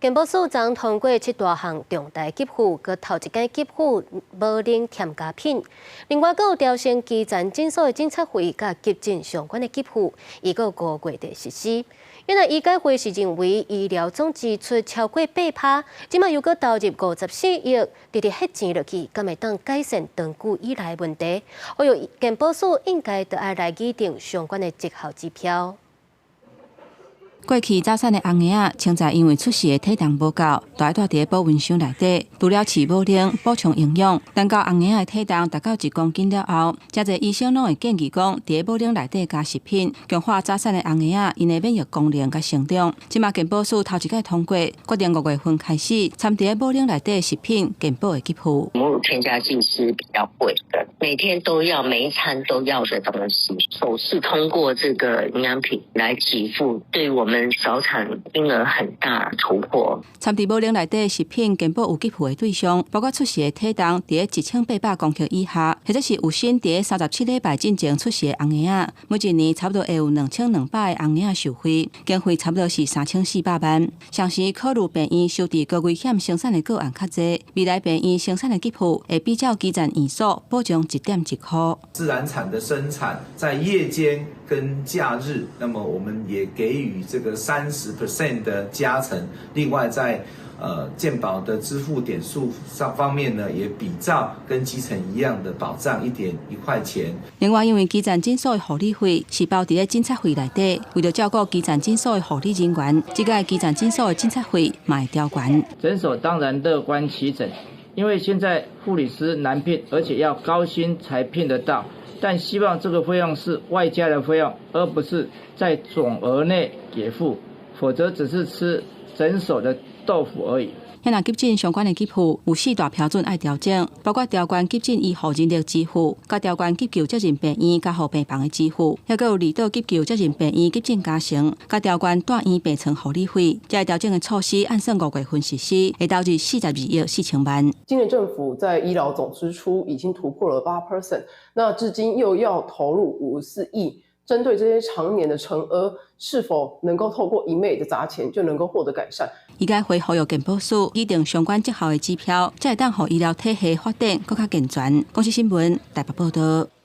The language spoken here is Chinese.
健保署昨通过7大项重大给付，佮头一间给付无零添加品。另外，佮有调升基层诊所的诊测费佮急诊相关的给付，伊佮5月底实施。原来医改会是认为医疗总支出超过8%，即卖又佮投入54亿，直直迄钱落去，敢会当改善长久以来的问题？我有健保署应该就要来拟定相关的绩效指标。 过去早产的红婴仔，清早因为出世的体重无够，就要住伫保温箱内底，除了饲母奶补充营养。等到红婴仔的体重达到1公斤了后，真侪医生拢会建议讲，伫母奶内底加食品，强化早产的红婴仔因的免疫功能甲成长。即马健保署头一届通过，决定5月份开始，掺伫母奶内底的食品，健保会给付。母乳添加剂是比较贵的，每天都要，每一餐都要的东西，首次通过这个营养品来给付，对我们 早产婴儿很大突破。掺伫母奶内底的食品，健保有给付的对象，包括出世的体重伫1800公克以下，或者是有新伫37礼拜进前出世的红婴仔，每一年差不多会有2200个红婴仔受惠，经费差不多是3400万。详时考虑病院收治高危险生产的个案较侪，未来病院生产的给付会比较基层院所保障1点1块。自然产的生产在夜间跟假日，那么我们也给予这个30% 的加成。另外在健保的支付点数上方面呢，也比照跟基层一样的保障1块钱。另外，因为基层诊所的护理费是包伫诊测费内底，为了照顾基层诊所的护理人员，这个基层诊所的诊测费嘛会调悬。诊所当然乐观其成，因为现在护理师难聘，而且要高薪才聘得到。 但希望这个费用是外加的费用，而不是在总额内给付，否则只是吃诊所的豆腐而已。现在急诊相关的给付有4大标准爱调整，包括调关急诊医护人力支付，甲调关急救责任病院甲护病房的支付，还有2道急救责任病院急诊加成，甲调关大院病床护理费。这调整的措施按算5月份实施，会导致42亿4千万。今年政府在医疗总支出已经突破了8%，那至今又要投入54亿。 针对这些常年的成额，是否能够透过一昧的砸钱就能够获得改善？医改会呼吁健保署拟定相关绩效的指标，才会当让医疗体系发展更加健全。公司新闻台北报道。